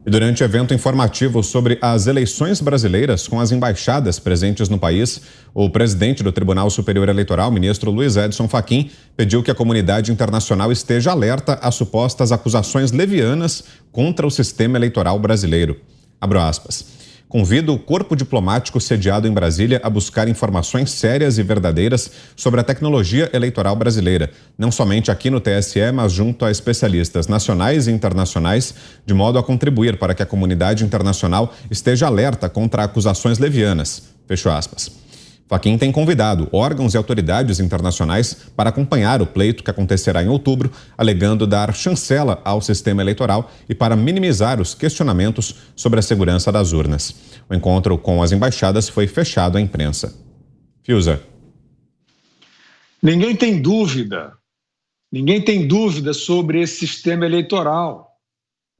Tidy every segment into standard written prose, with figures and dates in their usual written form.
E durante evento informativo sobre as eleições brasileiras com as embaixadas presentes no país, o presidente do Tribunal Superior Eleitoral, ministro Luiz Edson Fachin, pediu que a comunidade internacional esteja alerta às supostas acusações levianas contra o sistema eleitoral brasileiro. Abro aspas. Convido o corpo diplomático sediado em Brasília a buscar informações sérias e verdadeiras sobre a tecnologia eleitoral brasileira, não somente aqui no TSE, mas junto a especialistas nacionais e internacionais, de modo a contribuir para que a comunidade internacional esteja alerta contra acusações levianas. Fecho aspas. Fachin tem convidado órgãos e autoridades internacionais para acompanhar o pleito que acontecerá em outubro, alegando dar chancela ao sistema eleitoral e para minimizar os questionamentos sobre a segurança das urnas. O encontro com as embaixadas foi fechado à imprensa. Fiuza. Ninguém tem dúvida sobre esse sistema eleitoral.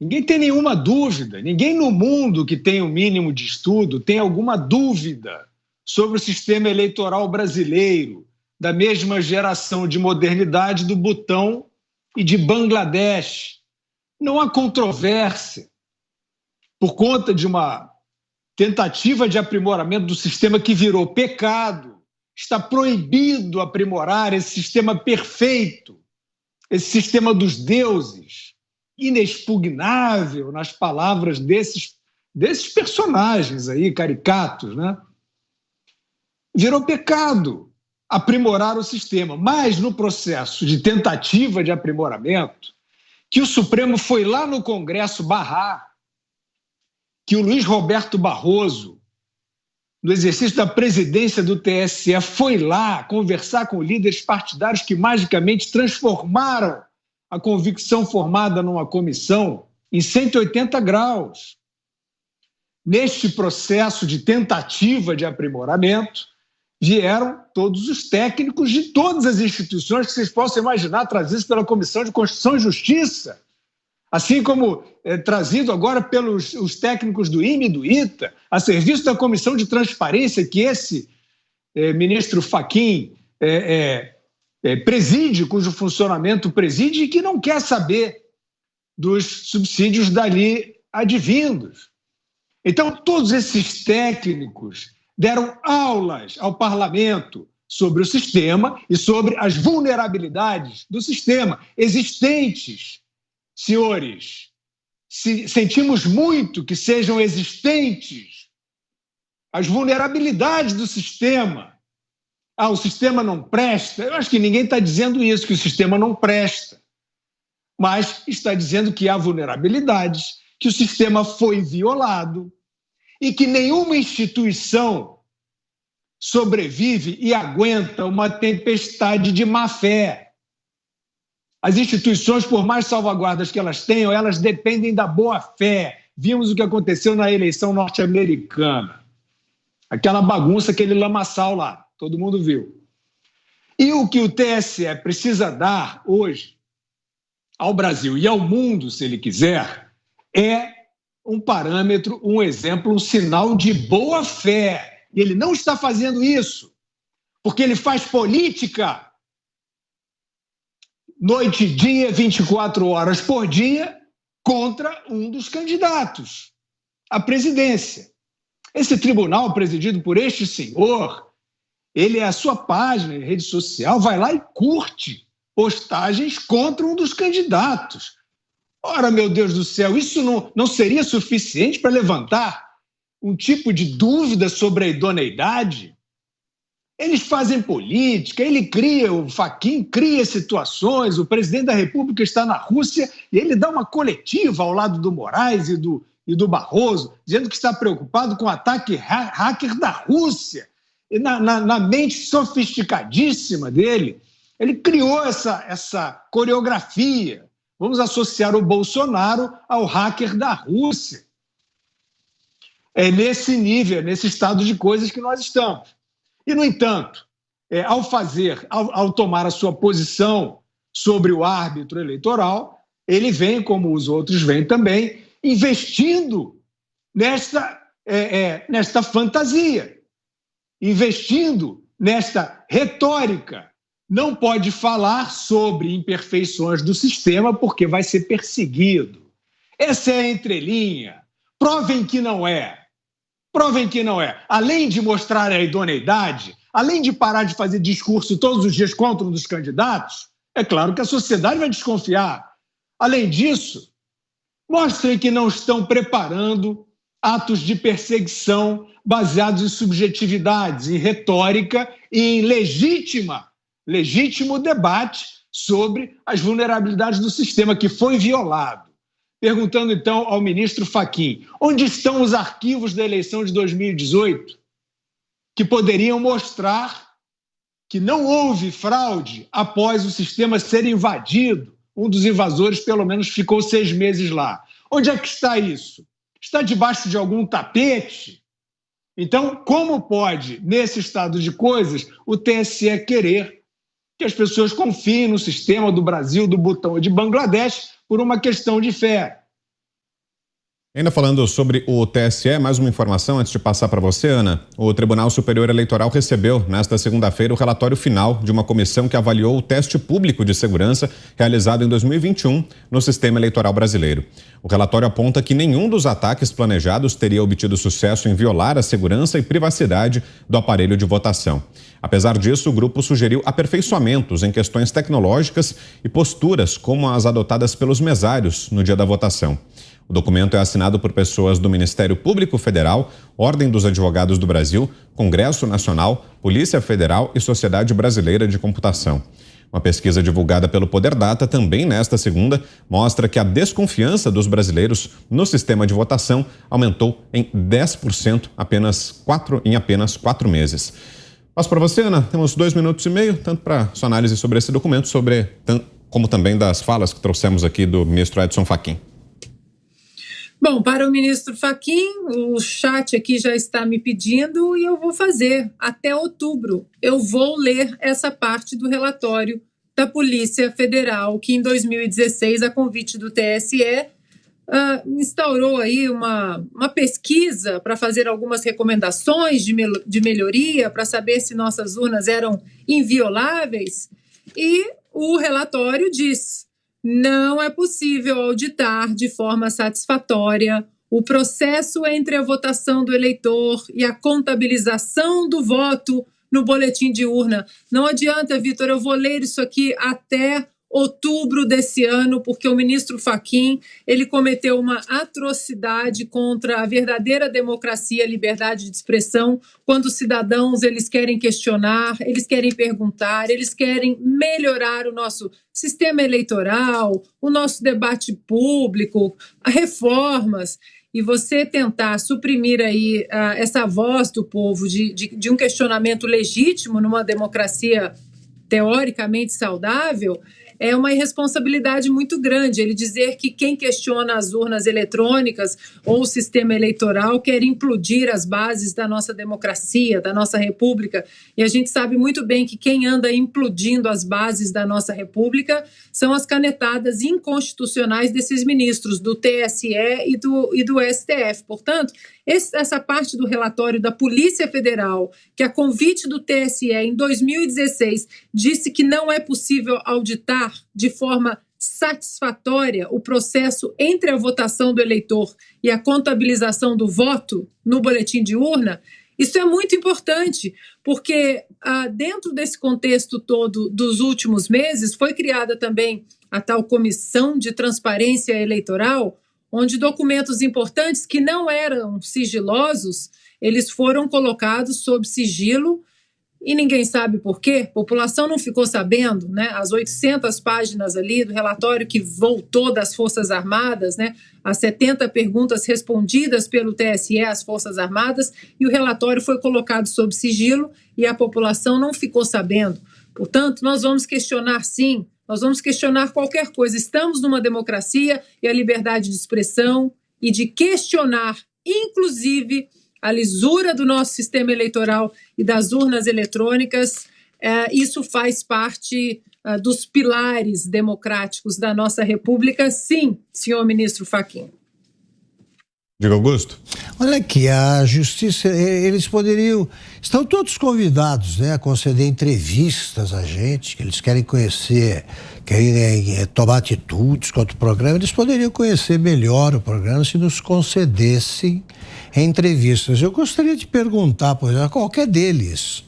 Ninguém tem nenhuma dúvida. Ninguém no mundo que tem o mínimo de estudo tem alguma dúvida sobre o sistema eleitoral brasileiro, da mesma geração de modernidade do Butão e de Bangladesh. Não há controvérsia. Por conta de uma tentativa de aprimoramento do sistema que virou pecado, está proibido aprimorar esse sistema perfeito, esse sistema dos deuses, inexpugnável, nas palavras desses personagens aí, caricatos, né? Virou pecado aprimorar o sistema, mas no processo de tentativa de aprimoramento, que o Supremo foi lá no Congresso barrar, que o Luiz Roberto Barroso, no exercício da presidência do TSE, foi lá conversar com líderes partidários que magicamente transformaram a convicção formada numa comissão em 180 graus. Neste processo de tentativa de aprimoramento, vieram todos os técnicos de todas as instituições que vocês possam imaginar, trazidos pela Comissão de Constituição e Justiça, assim como trazido agora pelos os técnicos do IME e do ITA, a serviço da Comissão de Transparência, que esse ministro Fachin preside, cujo funcionamento preside, e que não quer saber dos subsídios dali advindos. Então, todos esses técnicos deram aulas ao parlamento sobre o sistema e sobre as vulnerabilidades do sistema existentes. Senhores, sentimos muito que sejam existentes as vulnerabilidades do sistema. O sistema não presta. Eu acho que ninguém está dizendo isso, que o sistema não presta. Mas está dizendo que há vulnerabilidades, que o sistema foi violado, e que nenhuma instituição sobrevive e aguenta uma tempestade de má-fé. As instituições, por mais salvaguardas que elas tenham, elas dependem da boa-fé. Vimos o que aconteceu na eleição norte-americana. Aquela bagunça, aquele lamaçal lá, todo mundo viu. E o que o TSE precisa dar hoje ao Brasil e ao mundo, se ele quiser, é um parâmetro, um exemplo, um sinal de boa-fé. E ele não está fazendo isso, porque ele faz política noite e dia, 24 horas por dia, contra um dos candidatos à presidência. Esse tribunal, presidido por este senhor, ele é a sua página em rede social, vai lá e curte postagens contra um dos candidatos. Ora, meu Deus do céu, isso não seria suficiente para levantar um tipo de dúvida sobre a idoneidade? Eles fazem política, o Fachin cria situações, o presidente da República está na Rússia e ele dá uma coletiva ao lado do Moraes e do Barroso, dizendo que está preocupado com o ataque hacker da Rússia. E na mente sofisticadíssima dele, ele criou essa coreografia. Vamos associar o Bolsonaro ao hacker da Rússia. É nesse nível, nesse estado de coisas que nós estamos. E, no entanto, ao tomar a sua posição sobre o árbitro eleitoral, ele vem, como os outros vêm também, investindo nesta fantasia, investindo nesta retórica. Não pode falar sobre imperfeições do sistema porque vai ser perseguido. Essa é a entrelinha. Provem que não é. Provem que não é. Além de mostrar a idoneidade, além de parar de fazer discurso todos os dias contra um dos candidatos, é claro que a sociedade vai desconfiar. Além disso, mostrem que não estão preparando atos de perseguição baseados em subjetividades, em retórica e em legítimo debate sobre as vulnerabilidades do sistema que foi violado. Perguntando então ao ministro Fachin, onde estão os arquivos da eleição de 2018 que poderiam mostrar que não houve fraude após o sistema ser invadido? Um dos invasores, pelo menos, ficou 6 meses lá. Onde é que está isso? Está debaixo de algum tapete? Então, como pode, nesse estado de coisas, o TSE querer que as pessoas confiem no sistema do Brasil, do Butão e de Bangladesh por uma questão de fé? Ainda falando sobre o TSE, mais uma informação antes de passar para você, Ana. O Tribunal Superior Eleitoral recebeu, nesta segunda-feira, o relatório final de uma comissão que avaliou o teste público de segurança realizado em 2021 no sistema eleitoral brasileiro. O relatório aponta que nenhum dos ataques planejados teria obtido sucesso em violar a segurança e privacidade do aparelho de votação. Apesar disso, o grupo sugeriu aperfeiçoamentos em questões tecnológicas e posturas como as adotadas pelos mesários no dia da votação. O documento é assinado por pessoas do Ministério Público Federal, Ordem dos Advogados do Brasil, Congresso Nacional, Polícia Federal e Sociedade Brasileira de Computação. Uma pesquisa divulgada pelo Poder Data também nesta segunda mostra que a desconfiança dos brasileiros no sistema de votação aumentou em 10% em apenas 4 meses. Passo para você, Ana. Temos 2 minutos e meio, tanto para sua análise sobre esse documento, como também das falas que trouxemos aqui do ministro Edson Fachin. Bom, para o ministro Fachin, o chat aqui já está me pedindo e eu vou fazer. Até outubro eu vou ler essa parte do relatório da Polícia Federal, que em 2016, a convite do TSE, instaurou aí uma pesquisa para fazer algumas recomendações de melhoria, para saber se nossas urnas eram invioláveis. E o relatório diz: não é possível auditar de forma satisfatória o processo entre a votação do eleitor e a contabilização do voto no boletim de urna. Não adianta, Vitor, eu vou ler isso aqui até outubro desse ano, porque o ministro Fachin, ele cometeu uma atrocidade contra a verdadeira democracia e liberdade de expressão, quando os cidadãos eles querem questionar, eles querem perguntar, eles querem melhorar o nosso sistema eleitoral, o nosso debate público, reformas. E você tentar suprimir aí essa voz do povo de um questionamento legítimo numa democracia teoricamente saudável, é uma irresponsabilidade muito grande. Ele dizer que quem questiona as urnas eletrônicas ou o sistema eleitoral quer implodir as bases da nossa democracia, da nossa república. E a gente sabe muito bem que quem anda implodindo as bases da nossa república são as canetadas inconstitucionais desses ministros do TSE e do STF. Portanto, essa parte do relatório da Polícia Federal, que a convite do TSE em 2016 disse que não é possível auditar de forma satisfatória o processo entre a votação do eleitor e a contabilização do voto no boletim de urna, isso é muito importante, porque dentro desse contexto todo dos últimos meses foi criada também a tal Comissão de Transparência Eleitoral, onde documentos importantes que não eram sigilosos, eles foram colocados sob sigilo e ninguém sabe por quê. A população não ficou sabendo, né? As 800 páginas ali do relatório que voltou das Forças Armadas, né? As 70 perguntas respondidas pelo TSE às Forças Armadas, e o relatório foi colocado sob sigilo e a população não ficou sabendo. Portanto, nós vamos questionar sim, nós vamos questionar qualquer coisa. Estamos numa democracia e a liberdade de expressão e de questionar, inclusive, a lisura do nosso sistema eleitoral e das urnas eletrônicas, isso faz parte dos pilares democráticos da nossa república, sim, senhor ministro Fachin. Diga, Augusto. Olha aqui, a justiça, eles poderiam... Estão todos convidados, né, a conceder entrevistas a gente, que eles querem conhecer, querem tomar atitudes contra o programa. Eles poderiam conhecer melhor o programa se nos concedessem entrevistas. Eu gostaria de perguntar, por exemplo, a qualquer deles,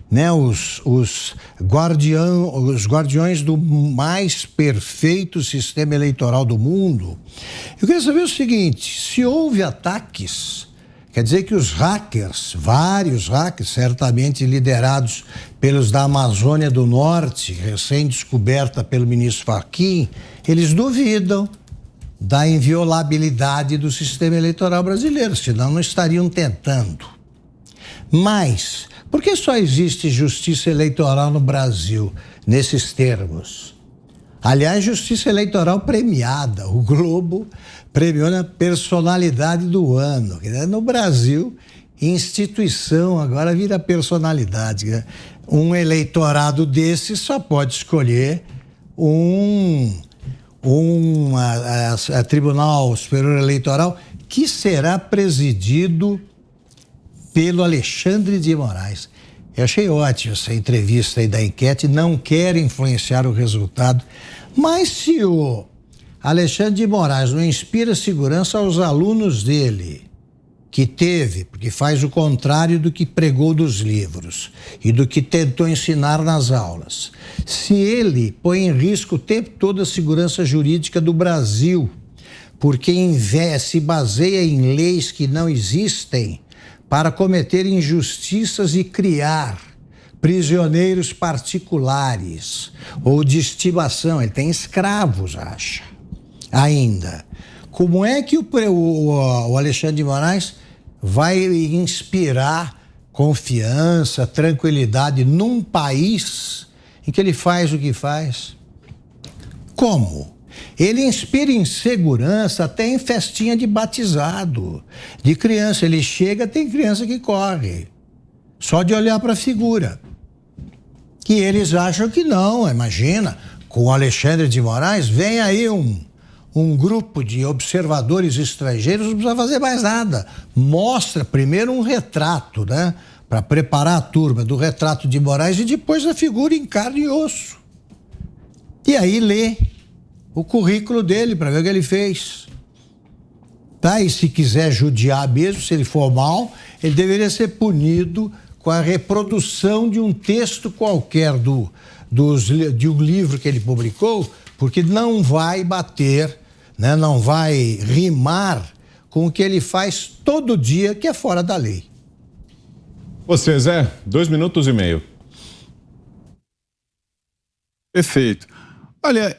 né, os guardiões do mais perfeito sistema eleitoral do mundo. Eu queria saber o seguinte: se houve ataques, quer dizer que os hackers, vários hackers, certamente liderados pelos da Amazônia do Norte, recém-descoberta pelo ministro Fachin, eles duvidam da inviolabilidade do sistema eleitoral brasileiro, senão não estariam tentando. Mas por que só existe justiça eleitoral no Brasil nesses termos? Aliás, justiça eleitoral premiada. O Globo premiou na personalidade do ano. No Brasil, instituição agora vira personalidade. Um eleitorado desse só pode escolher a Tribunal Superior Eleitoral, que será presidido pelo Alexandre de Moraes. Eu achei ótimo essa entrevista aí da enquete, não quero influenciar o resultado, mas se o Alexandre de Moraes não inspira segurança aos alunos dele, porque faz o contrário do que pregou dos livros e do que tentou ensinar nas aulas, se ele põe em risco o tempo todo a segurança jurídica do Brasil, porque se baseia em leis que não existem, para cometer injustiças e criar prisioneiros particulares ou de estimação. Ele tem escravos, acha, ainda. Como é que o Alexandre de Moraes vai inspirar confiança, tranquilidade num país em que ele faz o que faz? Como? Ele inspira insegurança até em festinha de batizado, de criança. Ele chega, tem criança que corre, só de olhar para a figura. Que eles acham que não, imagina, com o Alexandre de Moraes, vem aí um grupo de observadores estrangeiros, não precisa fazer mais nada. Mostra primeiro um retrato, né, para preparar a turma do retrato de Moraes e depois a figura em carne e osso. E aí lê o currículo dele para ver o que ele fez. Tá? E se quiser judiar mesmo, se ele for mal, ele deveria ser punido com a reprodução de um texto qualquer de um livro que ele publicou, porque não vai bater, né? Não vai rimar com o que ele faz todo dia, que é fora da lei. Você, Zé, 2 minutos e meio. Perfeito. Olha,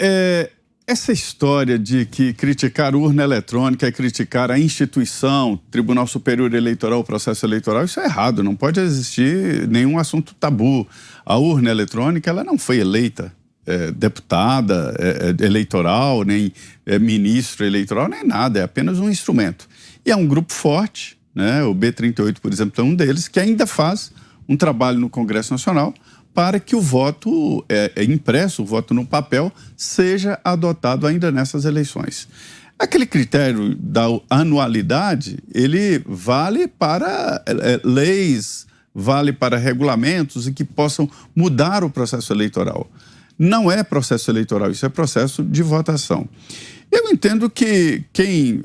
essa história de que criticar urna eletrônica é criticar a instituição, Tribunal Superior Eleitoral, processo eleitoral, isso é errado, não pode existir nenhum assunto tabu. A urna eletrônica, ela não foi eleita deputada eleitoral, nem ministro eleitoral, nem nada, é apenas um instrumento. E é um grupo forte, né? O B38, por exemplo, é um deles, que ainda faz um trabalho no Congresso Nacional para que o voto impresso, o voto no papel, seja adotado ainda nessas eleições. Aquele critério da anualidade, ele vale para leis, vale para regulamentos e que possam mudar o processo eleitoral. Não é processo eleitoral, isso é processo de votação. Eu entendo que quem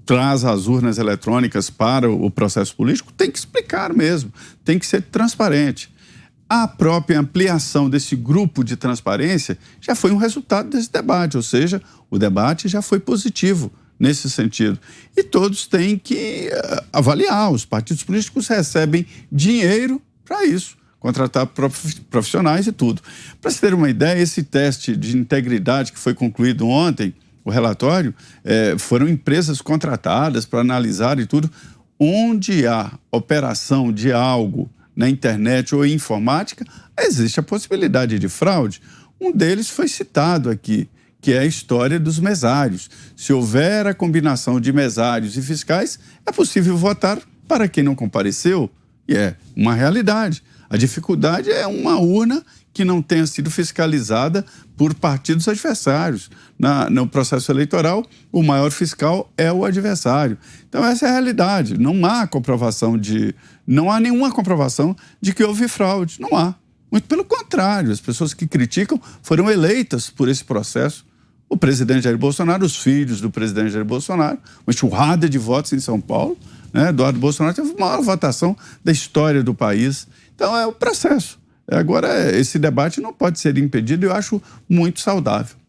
traz as urnas eletrônicas para o processo político tem que explicar mesmo, tem que ser transparente. A própria ampliação desse grupo de transparência já foi um resultado desse debate, ou seja, o debate já foi positivo nesse sentido. E todos têm que avaliar, os partidos políticos recebem dinheiro para isso, contratar profissionais e tudo. Para se ter uma ideia, esse teste de integridade que foi concluído ontem, o relatório, foram empresas contratadas para analisar e tudo. Onde há operação de algo na internet ou em informática, existe a possibilidade de fraude. Um deles foi citado aqui, que é a história dos mesários. Se houver a combinação de mesários e fiscais, é possível votar para quem não compareceu, e é uma realidade. A dificuldade é uma urna que não tenha sido fiscalizada por partidos adversários. No processo eleitoral, o maior fiscal é o adversário. Então, essa é a realidade. Não há nenhuma comprovação de que houve fraude. Não há. Muito pelo contrário, as pessoas que criticam foram eleitas por esse processo. O presidente Jair Bolsonaro, os filhos do presidente Jair Bolsonaro, uma enxurrada de votos em São Paulo, né? Eduardo Bolsonaro teve a maior votação da história do país. Então, é o processo. Agora, esse debate não pode ser impedido e eu acho muito saudável.